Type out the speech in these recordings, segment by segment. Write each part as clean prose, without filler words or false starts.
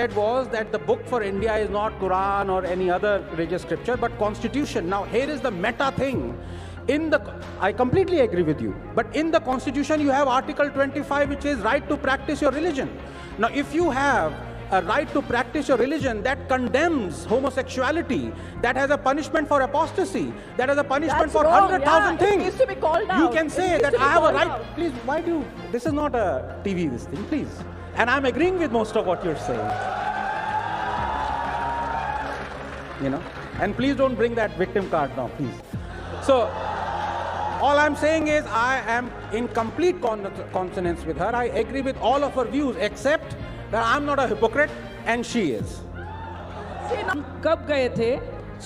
said was that the book for India is not Quran or any other religious scripture, but Constitution. Now here is the meta thing. I completely agree with you, but in the Constitution you have Article 25, which is right to practice your religion. Now if you have a right to practice your religion that condemns homosexuality, that has a punishment for apostasy, that has a punishment for 100,000 things. It needs to be called out. You can say that I have a right. Please, why do you? This is not a TV, this thing, please. And I'm agreeing with most of what you're saying. You know, and please don't bring that victim card now, please. So, all I'm saying is I am in complete consonance with her. I agree with all of her views, except that I'm not a hypocrite and she is. कब गए थे?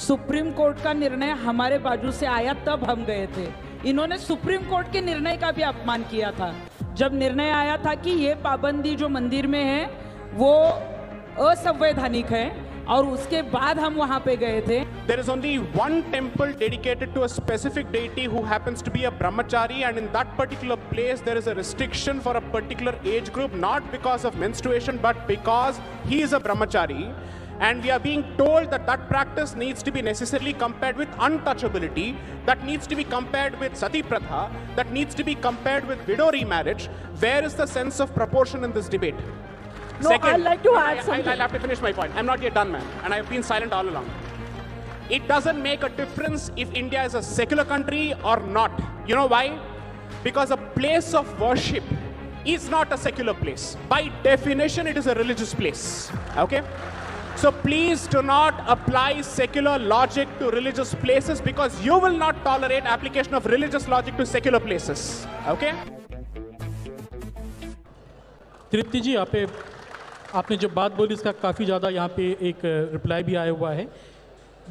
Supreme court का निर्णय हमारे बाजू से आया तब हम गए थे। इन्होंने सुप्रीम कोर्ट के निर्णय का भी अपमान किया था। जब निर्णय आया था कि ये पाबंदी जो मंदिर में है वो असंवैधानिक है और उसके बाद हम वहां पे गए थे। There is only one temple dedicated to a specific deity who happens to be a brahmachari, and in that particular place there is a restriction for a particular age group, not because of menstruation but because he is a brahmachari. And we are being told that that practice needs to be necessarily compared with untouchability, that needs to be compared with sati pratha, that needs to be compared with widow remarriage. Where is the sense of proportion in this debate? No, I'd like to add something. I'll have to finish my point. I'm not yet done, man. And I've been silent all along. It doesn't make a difference if India is a secular country or not. You know why? Because a place of worship is not a secular place. By definition, it is a religious place. Okay? So please do not apply secular logic to religious places, because you will not tolerate application of religious logic to secular places. Okay? तृप्ति जी, आपने जो बात बोली इसका काफ़ी ज़्यादा यहाँ पे एक रिप्लाई भी आया हुआ है।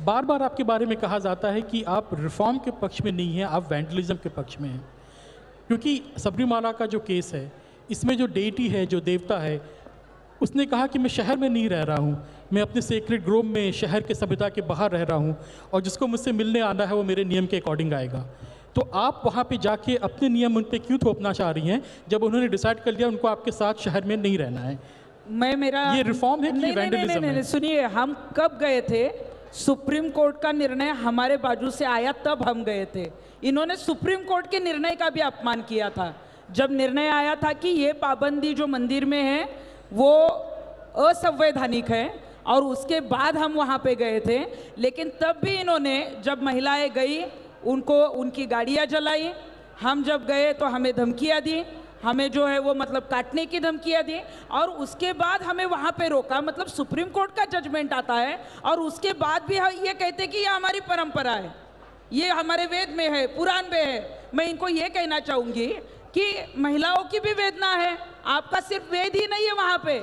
बार बार आपके बारे में कहा जाता है कि आप रिफॉर्म के पक्ष में नहीं हैं, आप वैंडलिज्म के पक्ष में हैं। क्योंकि सबरीमाला का जो केस है, इसमें जो डेटी है, जो देवता है, उसने कहा कि मैं शहर में नहीं रह रहा हूँ, मैं अपने सेक्रेट ग्रोव में शहर के सभ्यता के बाहर रह रहा हूँ, और जिसको मुझसे मिलने आना है वो मेरे नियम के अकॉर्डिंग आएगा। तो आप वहाँ पे जाके अपने नियम उन पे क्यों थोपना चाह रही हैं जब उन्होंने डिसाइड कर लिया उनको आपके साथ शहर में नहीं रहना है? ये रिफॉर्म है कि वैंडलिज्म है? सुनिए, हम कब गए थे? सुप्रीम कोर्ट का निर्णय हमारे बाजू से आया तब हम गए थे। इन्होंने सुप्रीम कोर्ट के निर्णय का भी अपमान किया था। जब निर्णय आया था कि ये पाबंदी जो मंदिर में है वो असंवैधानिक है और उसके बाद हम वहाँ पे गए थे, लेकिन तब भी इन्होंने, जब महिलाएं गई उनको उनकी गाड़ियाँ जलाई, हम जब गए तो हमें धमकियाँ दी, हमें जो है वो मतलब काटने की धमकियाँ दी, और उसके बाद हमें वहाँ पे रोका। मतलब सुप्रीम कोर्ट का जजमेंट आता है और उसके बाद भी ये कहते कि ये हमारी परंपरा है, ये हमारे वेद में है, पुराण में है। मैं इनको ये कहना चाहूँगी कि महिलाओं की भी वेदना है, आपका सिर्फ वेद ही नहीं है वहाँ पे।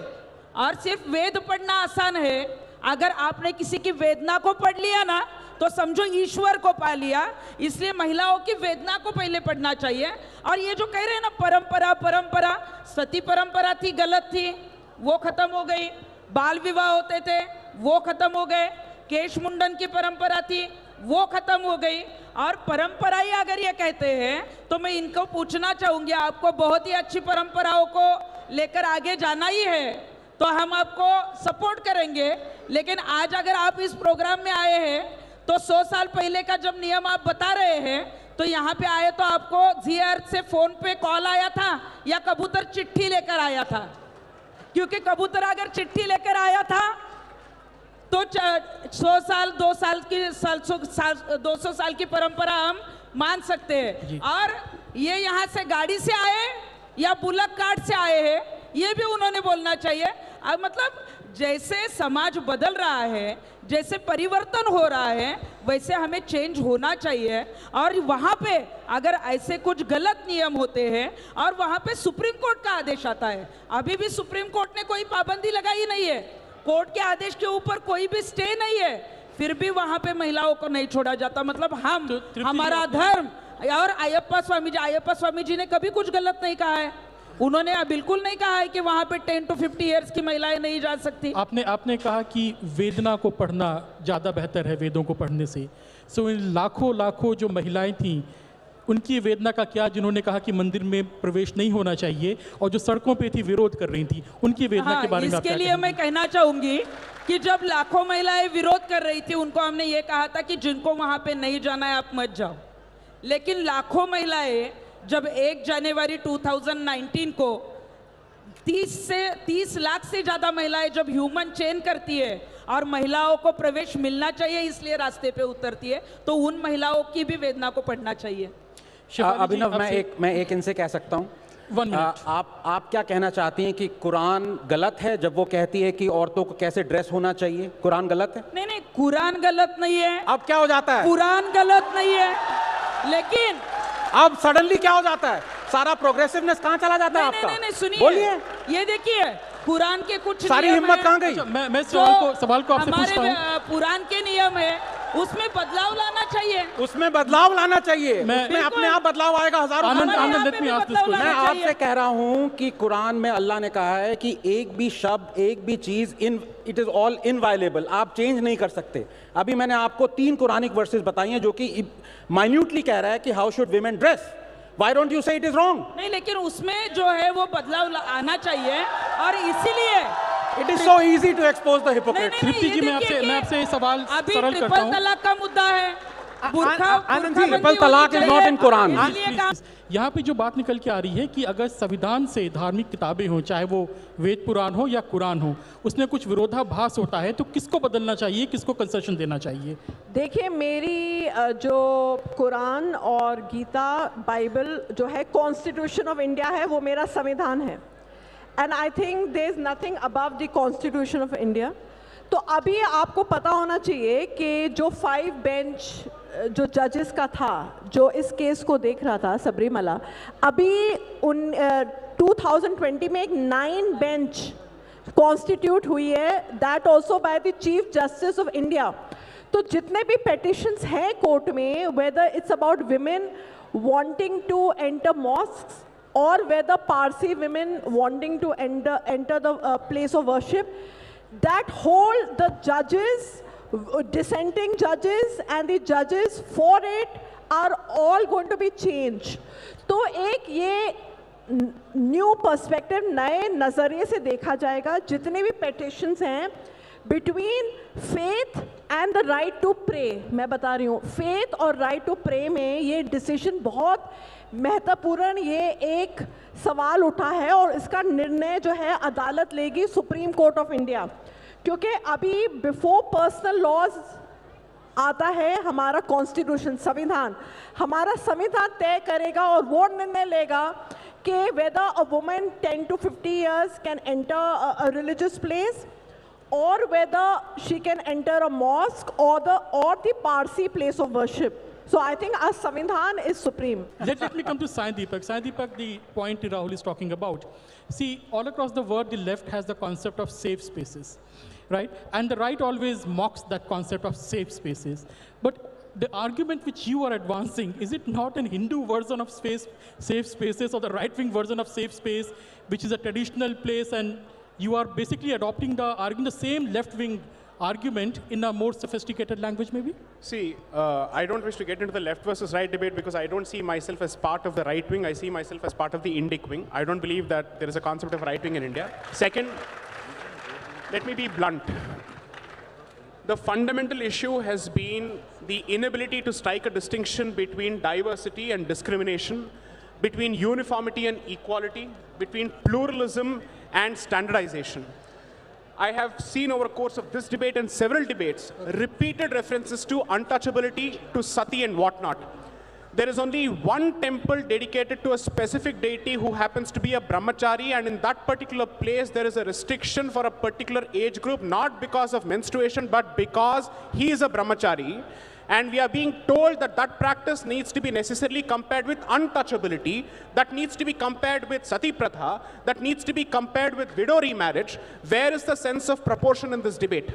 और सिर्फ वेद पढ़ना आसान है, अगर आपने किसी की वेदना को पढ़ लिया ना तो समझो ईश्वर को पा लिया। इसलिए महिलाओं की वेदना को पहले पढ़ना चाहिए। और ये जो कह रहे हैं ना परंपरा परंपरा, सती परंपरा थी, गलत थी, वो खत्म हो गई। बाल विवाह होते थे, वो खत्म हो गए। केश मुंडन की परंपरा थी, वो खत्म हो गई। और परंपरा ही अगर ये कहते हैं तो मैं इनको पूछना चाहूंगी, आपको बहुत ही अच्छी परंपराओं को लेकर आगे जाना ही है तो हम आपको सपोर्ट करेंगे। लेकिन आज अगर आप इस प्रोग्राम में आए हैं तो 100 साल पहले का जब नियम आप बता रहे हैं तो यहाँ पे आए तो आपको जी अर्थ से फोन पे कॉल आया था या कबूतर चिट्ठी लेकर आया था? क्योंकि कबूतर अगर चिट्ठी लेकर आया था तो 100 साल 200 साल की परंपरा हम मान सकते हैं। और ये यहाँ से गाड़ी से आए या बुलक कार्ट से आए हैं, ये भी उन्होंने बोलना चाहिए। अब मतलब जैसे समाज बदल रहा है, जैसे परिवर्तन हो रहा है, वैसे हमें चेंज होना चाहिए। और वहाँ पे अगर ऐसे कुछ गलत नियम होते हैं और वहाँ पे सुप्रीम कोर्ट का आदेश आता है, अभी भी सुप्रीम कोर्ट ने कोई पाबंदी लगाई नहीं है, कोर्ट के आदेश के ऊपर कोई भी स्टे नहीं है, फिर भी वहाँ पे महिलाओं को नहीं छोड़ा जाता। मतलब हम हमारा धर्म और अयप्पा स्वामी जी ने कभी कुछ गलत नहीं कहा है। उन्होंने बिल्कुल नहीं कहा है कि वहाँ पे 10 to 50 इयर्स की महिलाएं नहीं जा सकती। आपने कहा कि वेदना को पढ़ना ज़्यादा बेहतर है वेदों को पढ़ने से। सो इन लाखों जो महिलाएं थीं उनकी वेदना का क्या, जिन्होंने कहा कि मंदिर में प्रवेश नहीं होना चाहिए और जो सड़कों पे थी विरोध कर रही थी, उनकी वेदना के बारे में आप क्या इसके लिए कहेंगे? मैं कहना चाहूंगी कि जब लाखों महिलाएं विरोध कर रही थी, उनको हमने ये कहा था कि जिनको वहां पे नहीं जाना है आप मत जाओ। लेकिन लाखों महिलाएं जब 1 जनवरी 2019 को 30 लाख से ज्यादा महिलाएं जब ह्यूमन चेन करती है और महिलाओं को प्रवेश मिलना चाहिए इसलिए रास्ते पे उतरती है, तो उन महिलाओं की भी वेदना को पढ़ना चाहिए। अभिनव, मैं एक इनसे कह सकता हूँ। 1 मिनट। आप क्या कहना चाहती हैं कि कुरान गलत है जब वो कहती है कि औरतों को कैसे ड्रेस होना चाहिए? कुरान गलत है? नहीं, कुरान गलत नहीं है। अब क्या हो जाता है? कुरान गलत नहीं है, लेकिन अब सडनली क्या हो जाता है? सारा प्रोग्रेसिवनेस कहाँ चला जाता है आपका? नहीं, सुनिए, बोलिए। ये देखिए, कुरान के कुछ सारी नियम हिम्मत हैं। कहाँ गई? मैं जो सवाल को आपसे पूछता हूँ। हमारे पुराण के नियम है, उसमें बदलाव लाना चाहिए। उसमें बदलाव लाना चाहिए। मैं- उसमें अपने आप बदलाव आएगा। हजारों आनंद, हमारे आनंद, यहाँ let पे me भी ask this बदलाव question. मैं लाना आपसे चाहिए। कह रहा हूं कि कुरान में अल्लाह ने कहा है कि एक भी शब्द, एक भी चीज इट इज ऑल इनवायलेबल, आप चेंज नहीं कर सकते। अभी मैंने आपको 3 कुरानिक वर्सेस बताई हैं जो कि माइन्यूटली कह रहा है कि how should women dress. Why don't you से इट इज रॉन्ग? नहीं, लेकिन उसमें जो है वो बदलाव आना चाहिए और इसीलिए it is so easy to expose the hypocrite. नहीं, तृप्ति ये जी, मैं देखिए आपसे- कि मैं आपसे ये सवाल अभी सरल करता ट्रिपल हूं। तलाक का मुद्दा है। आनंद जी, ट्रिपल तलाक is not in Quran. यहाँ पे जो बात निकल के आ रही है कि अगर संविधान से धार्मिक किताबें हों, चाहे वो वेद पुराण हो या कुरान हो, उसमें कुछ विरोधाभास होता है, तो किसको बदलना चाहिए, किसको कंसेशन देना चाहिए? देखिए, मेरी जो कुरान और गीता बाइबल जो है कॉन्स्टिट्यूशन ऑफ इंडिया है, वो मेरा संविधान है। And I think there is nothing above the constitution of India. तो अभी आपको पता होना चाहिए कि जो 5 बेंच जो जजेस का था, जो इस केस को देख रहा था, सबरीमला, अभी 2020 में एक 9 बेंच कॉन्स्टिट्यूट हुई है, that also by the chief justice of India. तो जितने भी पेटिशंस हैं कोर्ट में, whether it's about women wanting to enter mosques or whether Parsi women wanting to enter the place of worship, that whole, the judges, dissenting judges and the judges for it are all going to be changed. तो एक ये new perspective, नए नज़रिए से देखा जाएगा। जितने भी पेटिशंस हैं between faith and the right to pray, मैं बता रही हूँ, फेथ और राइट टू प्रे में ये डिसीजन बहुत महत्वपूर्ण, ये एक सवाल उठा है और इसका निर्णय जो है अदालत लेगी, सुप्रीम कोर्ट ऑफ इंडिया। क्योंकि अभी बिफोर पर्सनल लॉज आता है हमारा कॉन्स्टिट्यूशन, संविधान। हमारा संविधान तय करेगा और वो निर्णय लेगा कि whether a woman 10 to 50 years can enter a religious place or whether she can enter a mosque or the Parsi place of worship. So I think our Samvidhan is supreme. Let me come to Sai Deepak. Sai Deepak, the point Rahul is talking about. See, all across the world, the left has the concept of safe spaces, right? And the right always mocks that concept of safe spaces. But the argument which you are advancing, is it not an Hindu version of safe spaces, or the right-wing version of safe space, which is a traditional place, and you are basically arguing the same left-wing argument in a more sophisticated language, maybe? See, I don't wish to get into the left versus right debate because I don't see myself as part of the right wing. I see myself as part of the Indic wing. I don't believe that there is a concept of right wing in India. Second, let me be blunt. The fundamental issue has been the inability to strike a distinction between diversity and discrimination, between uniformity and equality, between pluralism and standardization. I have seen over the course of this debate and several debates repeated references to untouchability, to sati and whatnot. There is only one temple dedicated to a specific deity who happens to be a brahmachari, and in that particular place there is a restriction for a particular age group, not because of menstruation but because he is a brahmachari. And we are being told that that practice needs to be necessarily compared with untouchability, that needs to be compared with sati pratha, that needs to be compared with widow remarriage. Where is the sense of proportion in this debate?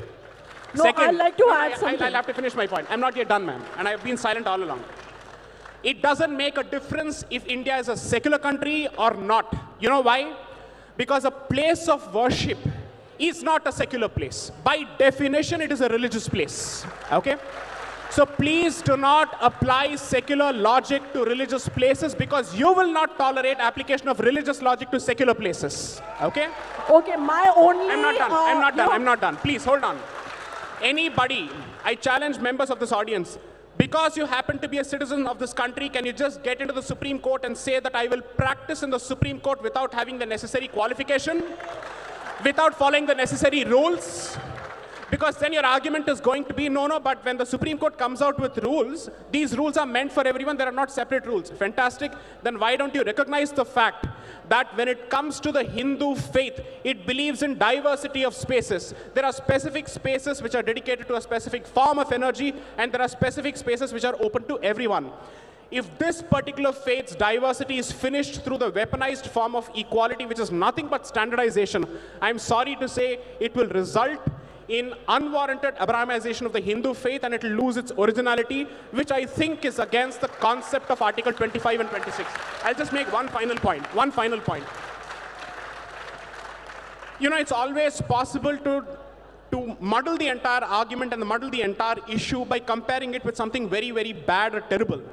No, I'd like to add something. I'll have to finish my point. I'm not yet done, ma'am, and I've been silent all along. It doesn't make a difference if India is a secular country or not. You know why? Because a place of worship is not a secular place. By definition, it is a religious place. Okay? So please do not apply secular logic to religious places, because you will not tolerate application of religious logic to secular places. Okay? Okay, my only... I'm not done. I'm not done. I'm not done. Please hold on. Anybody, I challenge members of this audience, because you happen to be a citizen of this country, can you just get into the Supreme Court and say that I will practice in the Supreme Court without having the necessary qualification, without following the necessary rules? Because then your argument is going to be, no, but when the Supreme Court comes out with rules, these rules are meant for everyone, there are not separate rules. Fantastic. Then why don't you recognize the fact that when it comes to the Hindu faith, it believes in diversity of spaces. There are specific spaces which are dedicated to a specific form of energy, and there are specific spaces which are open to everyone. If this particular faith's diversity is finished through the weaponized form of equality, which is nothing but standardization, I'm sorry to say it will result in unwarranted Abrahamization of the Hindu faith, and it will lose its originality, which I think is against the concept of Article 25 and 26. I'll just make one final point. You know, it's always possible to muddle the entire argument and muddle the entire issue by comparing it with something very, very bad or terrible.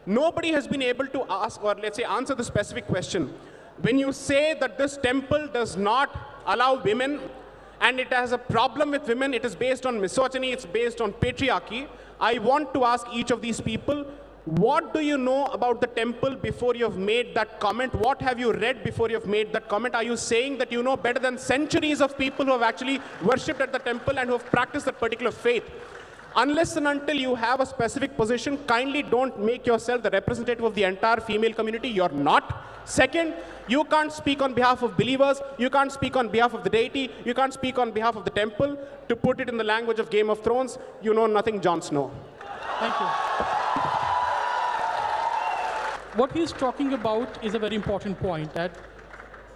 Nobody has been able to ask, or let's say answer the specific question. When you say that this temple does not allow women, and it has a problem with women, it is based on misogyny, it's based on patriarchy, I want to ask each of these people, what do you know about the temple before you have made that comment? What have you read before you have made that comment? Are you saying that you know better than centuries of people who have actually worshipped at the temple and who have practiced that particular faith? Unless and until you have a specific position, kindly don't make yourself the representative of the entire female community. You're not. Second, you can't speak on behalf of believers, you can't speak on behalf of the deity, you can't speak on behalf of the temple. To put it in the language of Game of Thrones, you know nothing, Jon Snow. Thank you. What he's talking about is a very important point, that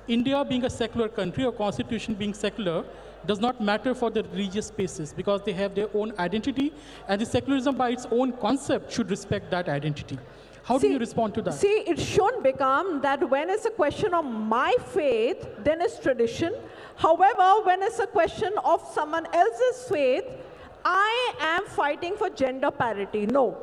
India being a secular country, or constitution being secular, does not matter for the religious spaces, because they have their own identity, and the secularism by its own concept should respect that identity. How do you respond to that? See, it should become that when it's a question of my faith, then it's tradition. However, when it's a question of someone else's faith, I am fighting for gender parity. No.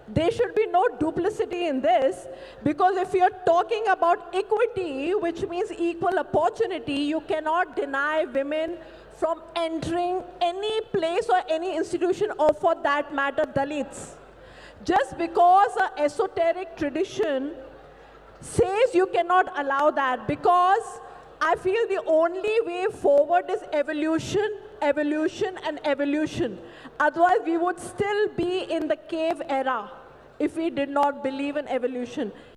There should be no duplicity in this, because if you're talking about equity, which means equal opportunity, you cannot deny women from entering any place or any institution, or for that matter, Dalits. Just because an esoteric tradition says you cannot allow that, because I feel the only way forward is evolution, evolution, and evolution. Otherwise, we would still be in the cave era if we did not believe in evolution.